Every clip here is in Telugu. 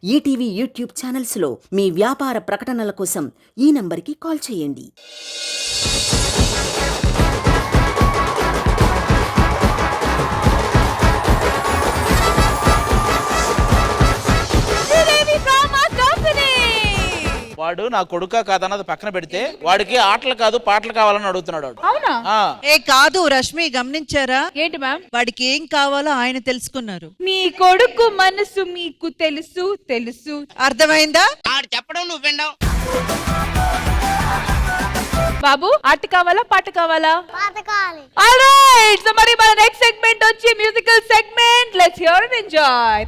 ఈటీవీ యూట్యూబ్ ఛానల్స్లో మీ వ్యాపార ప్రకటనల కోసం ఈ నంబర్కి కాల్ చేయండి. వాడు నా కొడుక కాదన్నది పక్కన పెడితే వాడికి ఆటలు కాదు పాటలు కావాలని అడుగుతున్నాడు. అవునా? కాదు రష్మి, గమనించారా? ఏంటి మ్యామ్? వాడికి ఏం కావాలో ఆయన తెలుసుకున్నారు. మీ కొడుకు మనసు మీకు తెలుసు తెలుసు. అర్థమైందా? ఆడు చెప్పడం నువ్వు వినడం. బాబు, ఆట కావాలా పాట కావాలా? పాట కావాలి. ఆల్రైట్, సో మరి మన నెక్స్ట్ సెగ్మెంట్ వచ్చి musical segment. Let's hear and enjoy.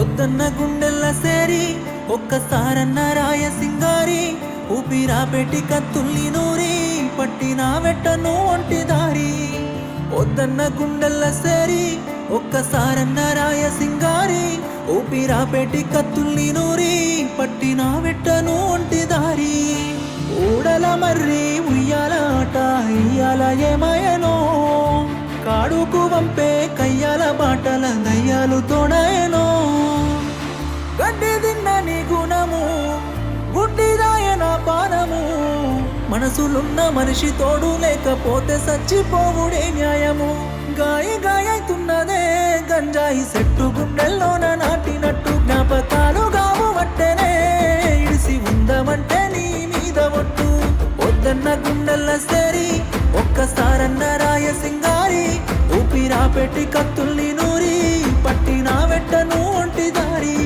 ఒద్దన్న గుండెల్ల సేరి ఒక్కసారన్న రాయ సింగారి ఊపిరా పెట్టి కత్తుల్ని నూరి పట్టిన వెట్టను ఒంటి దారి. ఒద్దన్న గుండెల్ల సేరి ఒక్కసారన్న రాయ సింగారి ఊపిరా పెట్టి కత్తుల్ని నూరి పట్టిన వెట్టను ఒంటి దారి. ఊడల మర్రి ఉయ్యాల ఆట ఇయ్యాల ఏమాయనో కాడుకు వంపే కయ్యాల బాటల దయ్యాలు తోడాయనో. గడ్డి తిన్నని గుణము గుడ్డిదాయన పానము మనసులున్న మనిషి తోడు లేకపోతే సచ్చిపోవుడే న్యాయము. గాయి గాయతున్నదే గంజాయి చెట్టు గుండెల్లోన నాటినట్టు జ్ఞాపకాలు గావు వట్టెనే ఇడిసి ఉందమంటే నీ మీద ఒట్టు. వద్దన్న గుండెల్ల సేరి ఒక్కసారన్న రాయ సింగారి ఊపిరా పెట్టి కత్తుల్ని నూరి పట్టిన వెట్టను ఒంటి దారి.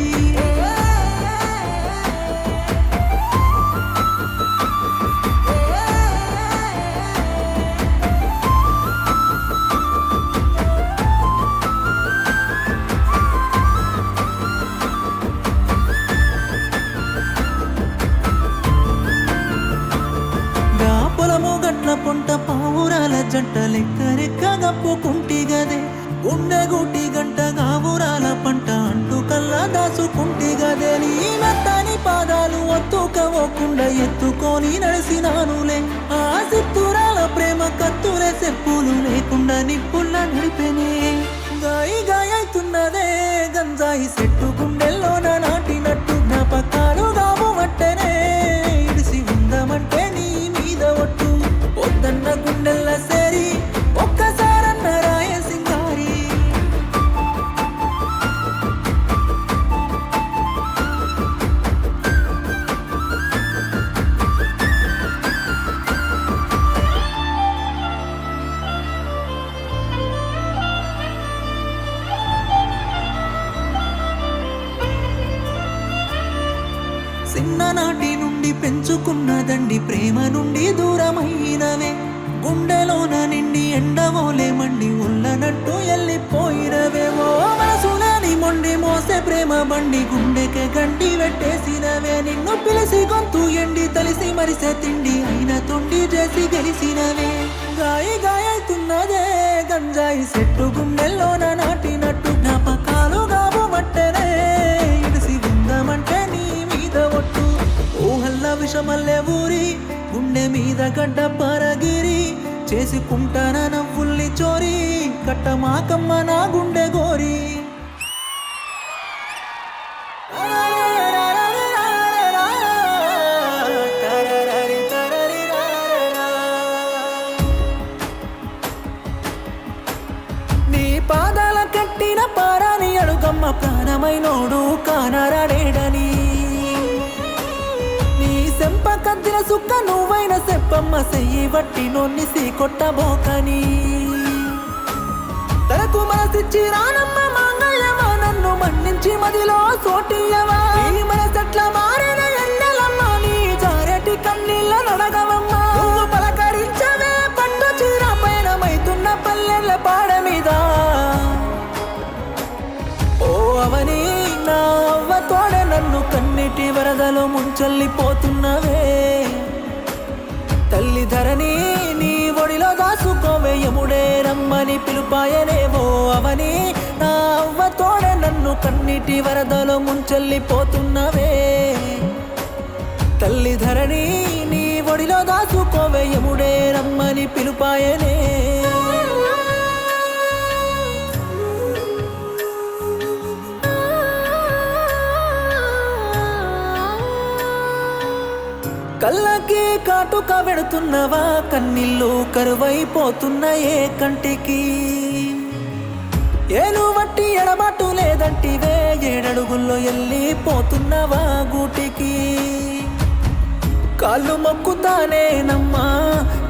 పొంట పావురాల జంట లెక్కరెక్క గప్పుకుంటి గదే గుండె గుటి గంట గావురాల పంట అంటూ కల్లా దాసుకుంటి గదే. నీ మెత్తని పాదాలు ఒత్తుకోకుండా ఎత్తుకొని నడిసినానులే. ఆ సిత్తురాల ప్రేమ కత్తులే చెప్పులు లేకుండా నిప్పుల్లా నడిపెనే. గాయి గాయతున్నదే గంజాయి చెట్టు గుండెల్లోన నాటినట్టు జ్ఞాపకాలు గావు వట్టెనే ఇడిసి ఉందమంటే నీ మీద ఒట్టు. వద్దన్న గుండెల్ల సేరి ఒక్కసారన్న రాయ సింగారి. చిన్ననాటి నుండి పెంచుకున్నదండి ప్రేమ నుండి దూరమైనవే. గుండెలోన నిండి ఎండవోలే మండి ఉల్లనట్టు ఎల్లిపోయినవేమో. మనసులేని మొండి మోసే ప్రేమ బండి గుండెకే గంటి పెట్టేసినవే. నిన్ను పిలిసి గొంతు ఎండి తలిసి మరిసే తిండి అయిన తొండి చేసి గెలిసినవే. గాయి గాయతున్నదే గంజాయి చెట్టు గుండెల్లోన నాటినట్టు జ్ఞాపకాలు గావు వట్టెనే ఇడిసి ఉందమంటే నీ మీద ఒట్టు. ఊహల్ల విషమల్లే ఊరి గుండె మీద గడ్డ పరగిరి చేసుకుంటాన నవ్వుల్ని చోరీ కట్టమాకమ్మ నా గుండె గోరి. నీ పాదాల కట్టిన పారాని అడుగమ్మ ప్రాణమైనోడు కానరాడేడని. సెంప కద్దిన సుక్క నువ్వైన సెప్పమ్మ సెయ్యి బట్టి నొన్ని సీ కొట్టబోకని. తనకు మనసిచ్చి రానమ్మ మాంగళ్యమా నన్ను మన్నించి మదిలో సోటియవా. ఈ మనసెట్ల మారిన ఎన్నెలమ్మ నీ జారెటి కన్నీళ్ళ నడగవమ్మ. నువ్వు పలకరించవే పట్టు చీర పైన మైతున్న పల్లెల పాడ మీద. ఓ అవని నా అవ్వ తోడే నన్ను కన్నిటి వరదలో ముంచెల్లిపోతున్నవే. తల్లి ధరణి నీ ఒడిలో దాసుకోవే యముడే రమ్మని పిలుపాయనేవో. అవని నా అవ్వ తోడే నన్ను కన్నిటి వరదలో ముంచెల్లిపోతున్నవే. తల్లి ధరణి నీ ఒడిలో దాసుకోవే యముడే రమ్మని పిలుపాయనే. కళ్ళకి కాటుక పెడుతున్నవా కన్నీళ్ళు కరువైపోతున్నాయే కంటికి. ఏలు వట్టి ఎడబాటు లేదంటివే ఏడడుగుల్లో వెళ్ళిపోతున్నవా గూటికి. కాళ్ళు మొక్కుతానేనమ్మా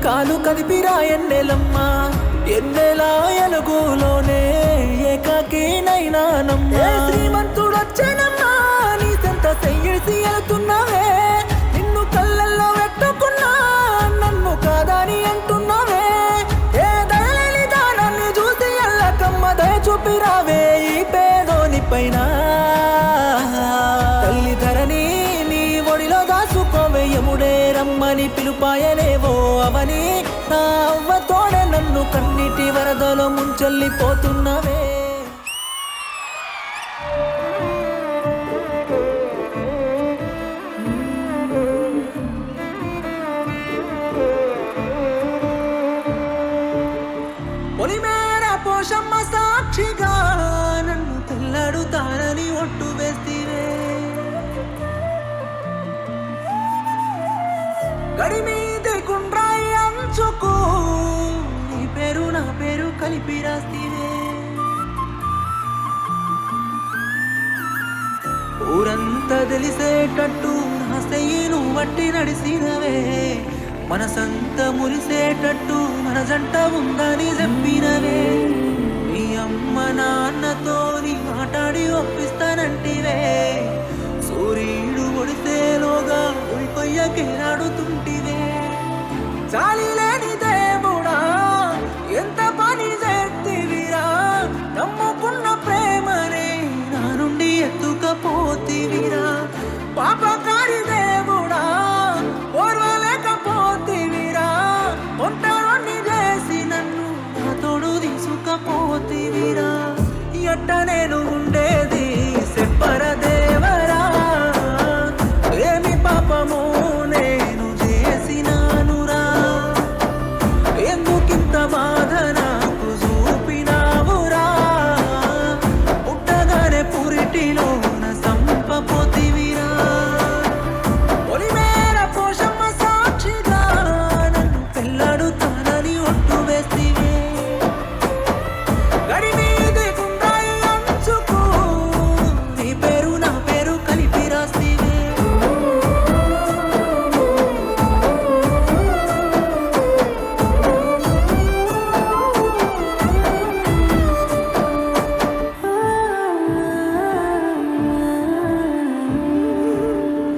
కాలు కదిపిరా ఎన్నెలమ్మా ఎన్నెలా ఎలుగులోనే ఏకాకినైనానమ్మా. శ్రీమంతుడొచ్చేనమ్మా నీ సంత చెయ్యేసి వెళ్తున్నావే నిన్ను కళ్ళల్లో పెట్టుకున్నా నన్ను కాదని అంటున్నావే. ఏ దయలేని దానాన్ని చూసి ఎల్లకమ్మ దయ చూపిరావే ఈ పేదోని పైన. తల్లి ధరణి నీ ఒడిలో దాసుకోవే యముడే రమ్మని పిలుపాయనేవో అవని. నా అవ్వతోనే నన్ను కన్నీటి వరదలో ముంచెల్లిపోతున్నవే. పొలిమేర పోషమ్మ సాక్షిగా నన్ను తెల్లడుతానని ఒట్టు వేస్తివే. గడి మీదే కుండ్రాయి అంచుకు నీ పేరు నా పేరు కలిపి రాస్తివే. ఊరంతా తెలిసేటట్టు నా చెయ్యిను వట్టి నడిసినవే. మనసంతా మురిసేటట్టు మన జంట ఉందని చెప్పినవే. నీ అమ్మ నాన్నతో నీ మాట్లాడి ఒప్పిస్తానంటివే. సూర్యుడు ఒడిసేలోగా ఉల్కొయ్యకేనాడుతుంటివే. చాలి లేని దేవుడా ఎంత పని చేతివిరా నమ్ముకున్న ప్రేమనే నా నుండి ఎత్తుకపోతివిరా. పాపకారి దేవుడా ఓర్వలేకపోతివిరా ఒంటరిని చేసి నన్ను నా తోడు తీసుకపోతివిరా. ఎట్ట నేను ఉండేది చెప్పర దేవరా ఏమి పాపము నేను చేసినానురా. ఎందుకింత బాధ నాకు చూపినావురా. పుట్టగానే పురిటిలోన సంపపోతివిరా. పొలిమేర పోషమ్మ సాక్షిగా నన్ను పెళ్ళాడుతానని ఒట్టు వేస్తివే. గడి మీది కుండాయి అంచుకు నీ పేరు నా పేరు కలిపి రాస్తివే.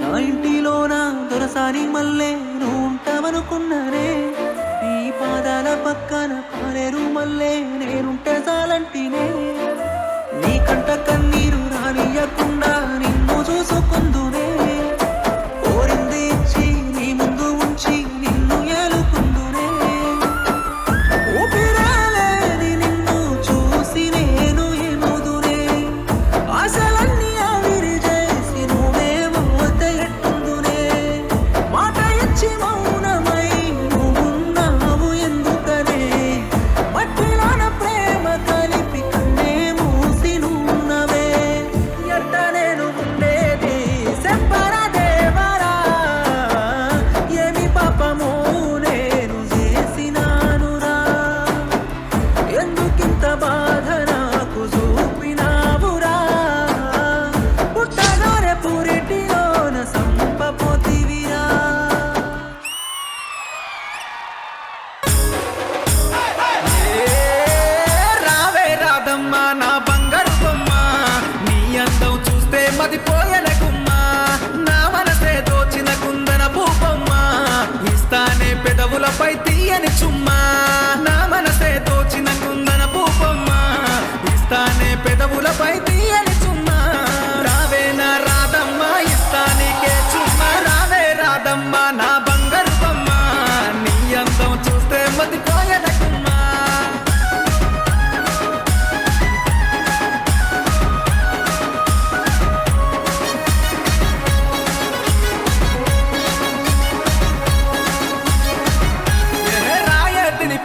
నా ఇంటిలోన దొరసాని మల్లె నువ్వు ఉంటావనుకున్నానే. నీ పాదాల పక్కన పారేరు మల్లె నేనుంటే చాలంటినే. నీ కంట కన్నీరు రానియకుండా నిన్ను చూసుకుందునే. కోరింది ఇచ్చి నీ ముందు ఉంచి నిన్ను ఏలుకుందునే. ఊపిరాలేని నిన్ను చూసి నేను ఏమవుదునే. ఆశలన్నీ ఆవిరి చేసి నువ్వేమో ఎట్టుందునే. మాట ఇచ్చి మౌనమై నువ్వున్నావు ఎందుకనే. మట్టిలోన ప్రేమ కలిపి కన్నే మూసి నున్నవే. ఎట్ట నేను ఉండేది చెప్పర దేవరా ఏమి పాపము నేను చేసినానురా. ఎందుకింత బాధ నాకు చూపినావురా. పుట్టగానే పురిటిలోన సంపపోతివిరా. రావే రాదమ్మా నా బంగారు బొమ్మ నీ అందం చూస్తే మదిపోయల గుమ్మ. నా మనసే దోచిన కుందన భూపమ్మ ఇస్తానే పెదవులపై తీయని చుమ్మా. నా మనసే దోచిన కుందన భూపమ్మ ఇస్తానే పెదవులపై తీయని చుమ్మా. రావే నా రాధమ్మ ఇస్తానికే చుమ్మా. రావే రాధమ్మ నా బంగారు బొమ్మ నీ అందం చూస్తే మదిపోయల గుమ్మ.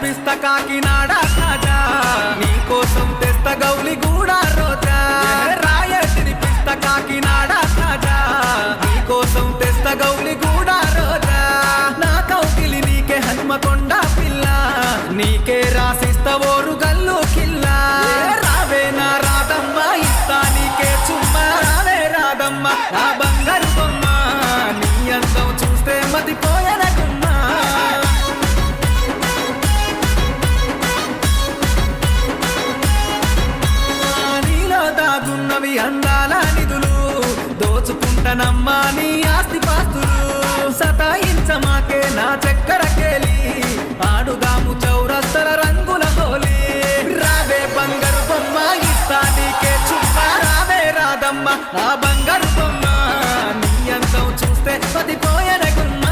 తినిపిస్త కాకినాడ కాజా నీ కోసం తెస్త గౌలి గూడా రోజా రాయ తినిపిస్త కాకినాడ కాజా నీ కోసం తెస్త గౌలి గూడా రోజా నా కౌకిలి నీకే హనుమకొండ పిల్ల నీకే రాసిస్త ఓరు గల్లు కిల్లా రావే నా రాధమ్మ ఇస్తా నీకే చుమ్మా రావే రాధమ్మ నా బంగారు బొమ్మ నీ అందం చూస్తే మతిపోయన గుమ్మ నీలో దాగున్నవి అందాల నిధులు దోచుకుంటనమ్మా నీ ఆస్తి పాస్తులు సతాయించమాకే నా చక్కెర కేలి ఆడుదాము చౌరస్తల రంగుల హోలీ రావే బంగారు బొమ్మ ఇస్తా నీకే చుమ్మా రావే రాధమ్మ నా బంగారు బొమ్మ నీ అందం చూస్తే పదిపోయన గుమ్మ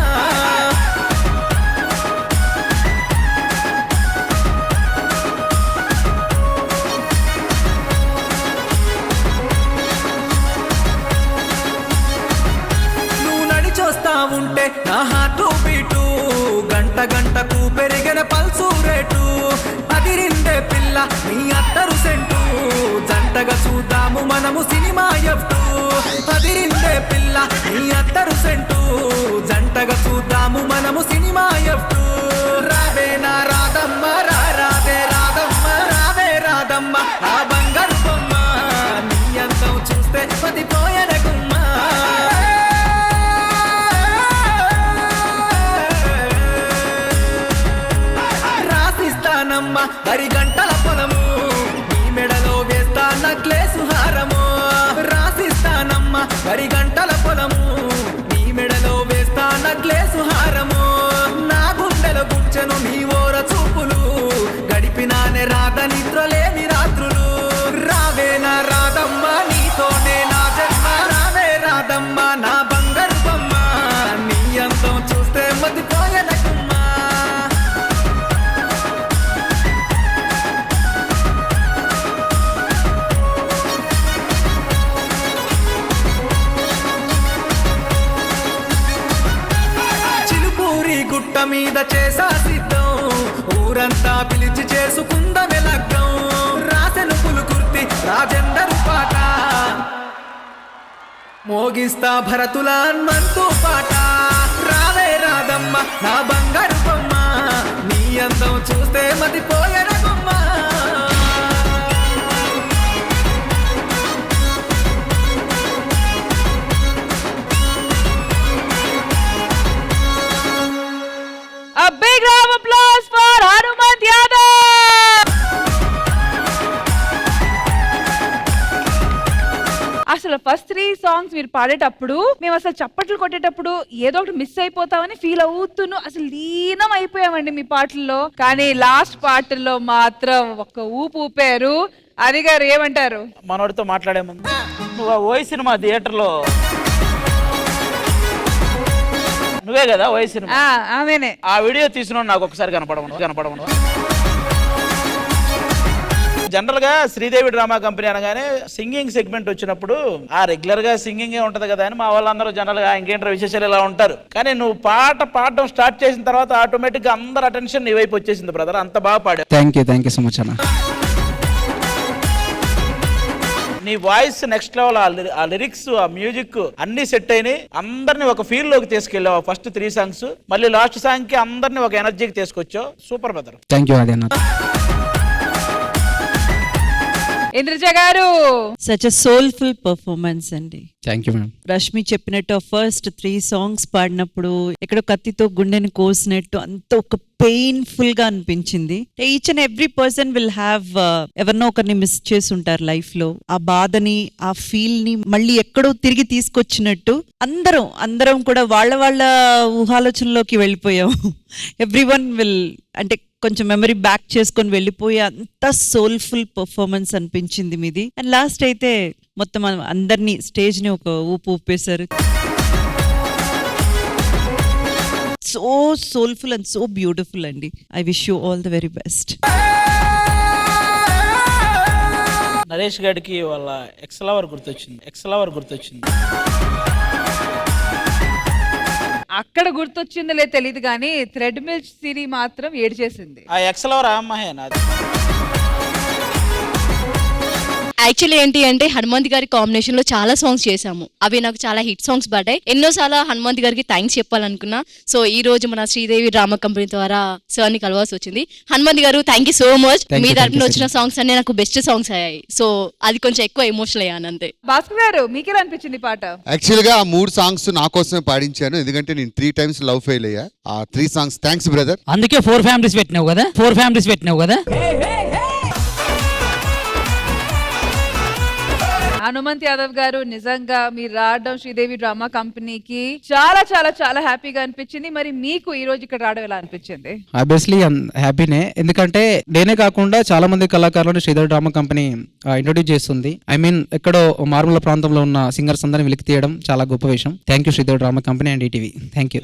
నువ్వు నడిచొస్తా ఉంటే నా హార్ట్ బీటు గంట గంటకు పెరిగిన పల్సు రేటు అదిరిందే పిల్ల నీ అత్తరు సెంటు జంటగా చూద్దాము మనము సినిమా ఎఫ్టు అదిరిందే పిల్ల నీ అత్తరు సెంటు జంటగా చూద్దాము మనము సినిమా ఎఫ్టు రావే నా రాధమ్మ రావే రాధమ్మ రావే రాధమ్మ ఆ బంగారు బొమ్మ నీ అందం చూస్తే పదిపోయన గుమ్మ రాసిస్తానమ్మ మరి గంటల పొలము నీ మెడలో వేస్తా నక్లేసు హారము రాసిస్తానమ్మ మరి గంటల పొలము నీ మెడలో వేస్తా నక్లేసు హారము నా గుండెలో గుంచెను నీ ఓర చూపులు గడిపినానే రాధ నిద్రలేని రాత్రులు రావే నా రాధమ్మ నీతోనే నా జన్మ రావే రాధమ్మ నా బంగారు బొమ్మ నీ అందం చూస్తే మతిపోయన గుమ్మ చిలుపూరి గుట్ట మీద చేసా సిద్ధం ఊరంతా పిలిచి చేసుకుందమే లగ్గం రాసెను పులుకుర్తి రాజేందరు పాట మోగిస్తా భరతుల హనుమంతు పాట రావే రాధమ్మ నా బంగారు బొమ్మ నీ అందం చూస్తే మతిపోయన బొమ్మ A big round of applause for Hanuman Yadav. అసలు ఫస్ట్ 3 సాంగ్స్ మీరు పాడేటప్పుడు మేము అసలు చప్పట్లు కొట్టేటప్పుడు ఏదో ఒకటి మిస్ అయిపోతామని ఫీల్ అవుతూను అసలు లీనం అయిపోయామండి మీ పాటల్లో. కానీ లాస్ట్ పాటల్లో మాత్రం ఒక్క ఊపు ఊపారు. అది గారు ఏమంటారు? మనోడితో మాట్లాడే ముందు నువ్వు ఆ ఓయ్ సినిమా థియేటర్లో నువ్వే కదా ఓయ్ సినిమా ఆమెనే ఆ వీడియో తీసిన నాకు ఒకసారి కనపడమను జనరల్ గా శ్రీదేవి డ్రామా కంపెనీ అనగానే సింగింగ్ సెగ్మెంట్ వచ్చినప్పుడు ఆ రెగ్యులర్ గా సింగింగ్ ఉంటది కదా అని మా వాళ్ళందరూ జనరల్ గా ఇంకేంటర్ విశేషాలు ఇలా ఉంటారు. కానీ నువ్వు పాడడం స్టార్ట్ చేసిన తర్వాత ఆటోమేటిక్ గా అందరు అటెన్షన్ నీ వైపు వచ్చేసింది బ్రదర్. అంత బాగా పాడావు. థ్యాంక్ యూ సో మచ్ అన్న. నీ వాయిస్ నెక్స్ట్ లెవెల్. ఆ లిరిక్స్, ఆ మ్యూజిక్ అన్ని సెట్ అయినాయి. అందరిని ఒక ఫీల్ లోకి తీసుకెళ్ళావు ఫస్ట్ 3 సాంగ్స్. మళ్ళీ లాస్ట్ సాంగ్ కి అందరిని ఒక ఎనర్జీకి తీసుకొచ్చావు. Super brother. థ్యాంక్ యూ ఆది అన్న. ఇంద్రజ గారు సచ్ అ సోల్ఫుల్ పర్ఫార్మెన్స్ అండి. Thank you ma'am. రష్మి చెప్పినట్టు ఫస్ట్ 3 సాంగ్స్ పాడినప్పుడు ఎక్కడో కత్తితో గుండెని కోసినట్టు అంత ఒక పెయిన్ఫుల్ గా అనిపించింది. Each and every person will have ఎవరినో ఒకరిని మిస్ చేసి ఉంటారు లైఫ్ లో. ఆ బాధని, ఆ ఫీల్ ని మళ్ళీ ఎక్కడో తిరిగి తీసుకొచ్చినట్టు అందరం కూడా వాళ్ళ ఊహాలోచనలోకి వెళ్ళిపోయాం. ఎవ్రీ వన్ విల్ అంటే కొంచెం మెమరీ బ్యాక్ చేసుకొని వెళ్ళిపోయి అంత సోల్ఫుల్ పర్ఫార్మెన్స్ అనిపించింది మీది. అండ్ లాస్ట్ అయితే మొత్తం అందరినీ స్టేజ్ ని ఒక ఊపేశారు. So soulful and so beautiful అండి. I wish you all the very best. Naresh గారికి వాళ్ళ ఎక్స్ లవర్ గుర్తొచ్చింది. అక్కడ గుర్తొచ్చిందో లేదు తెలియదు కానీ థ్రెడ్ మిల్ సిరి మాత్రం ఏడ్చేసింది. ఆ ఎక్సలవర్ అమ్మాయి నాది. యాక్చువల్లీ ఏంటి అంటే హనుమంత్ గారి కాంబినేషన్ లో చాలా సాంగ్స్ చేశాము, అవి నాకు చాలా హిట్ సాంగ్స్ పడ్డాయి. ఎన్నోసార్లు హనుమంత్ గారికి థ్యాంక్స్ చెప్పాలనుకున్నా. సో ఈ రోజు మన శ్రీదేవి డ్రామా కంపెనీ ద్వారా సార్ ని కలవాల్సి వచ్చింది. హనుమంత్ గారు థ్యాంక్ యూ సో మచ్. మీ తరపున వచ్చిన సాంగ్స్ అన్ని నాకు బెస్ట్ సాంగ్స్ అయ్యాయి. సో అది కొంచెం ఎక్కువ ఎమోషనల్ అయ్యాను అంతే. భాస్కర్ గారు మీకెలా అనిపించింది పాట? యాక్చువల్ గా ఆ 3 సాంగ్స్ నా కోసమే పాడించాను, ఎందుకంటే నేను 3 times లవ్ ఫెయిల్ అయ్యా. ఆ 3 songs థ్యాంక్స్ బ్రదర్. అందుకే 4 families పెట్టినావు కదా, 4 families పెట్టినావు కదా. హనుమంత్ యాదవ్ గారు నిజంగా మీరు రావడం శ్రీదేవి డ్రామా కంపెనీకి చాలా చాలా చాలా హ్యాపీగా అనిపించింది. మరి మీకు ఈ రోజు ఇక్కడ రావడం ఎలా అనిపించింది? ఆబ్వియస్లీ హ్యాపీనే, ఎందుకంటే నేనే కాకుండా చాలా మంది కళాకారులను శ్రీదేవి డ్రామా కంపెనీ ఇంట్రొడ్యూస్ చేస్తుంది. ఐ మీన్ ఎక్కడో మారుమూల ప్రాంతంలో ఉన్న సింగర్స్ అందరిని వెలికి తీయడం చాలా గొప్ప విషయం. Thank you Sridevi drama company and ETV. Thank you.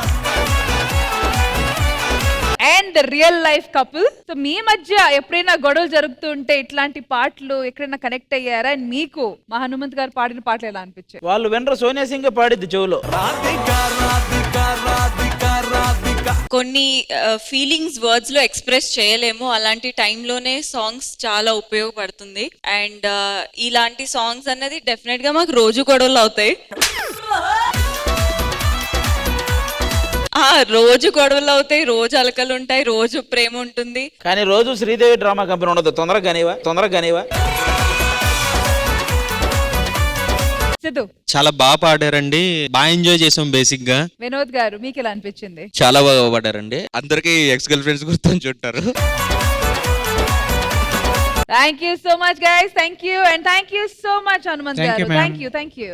And the real life couple. So మీ మధ్య ఎప్పుడైనా గొడవలు జరుగుతుంటే ఇట్లాంటి పాటలు ఎక్కడైనా కనెక్ట్ అయ్యారా? అండ్ మీకు మా హనుమంత్ గారు పాడిన పాటలు ఎలా అనిపించాయి? వాళ్ళు వినరు, సోనియా సింగ్ పాడిద్ది చెవులో. కొన్ని ఫీలింగ్స్ వర్డ్స్ లో ఎక్స్ప్రెస్ చేయలేము, అలాంటి టైంలోనే సాంగ్స్ చాలా ఉపయోగపడుతుంది. అండ్ ఇలాంటి సాంగ్స్ అన్నది డెఫినెట్ గా మాకు రోజు గొడవలు అవుతాయి. రోజు గొడవలు అవుతాయి, రోజు అలకలు ఉంటాయి, రోజు ప్రేమ ఉంటుంది. కానీ రోజు శ్రీదేవి డ్రామా కంపెనీ ఉండదు. తొందరగా కానివా. సిద్ధు చాలా బాగా పాడారండి, బాగా ఎంజాయ్ చేసాం. బేసిక్ గా వినోద్ గారు మీకు ఎలా అనిపించింది? చాలా బాగా పాడారండి. అందరికి ఎక్స్ గర్ల్ ఫ్రెండ్స్ గుర్తొచ్చి ఉంటారు. Thank you so much guys. Thank you and thank you so much Hanumanth Thank గారు. you, ma'am. Thank you.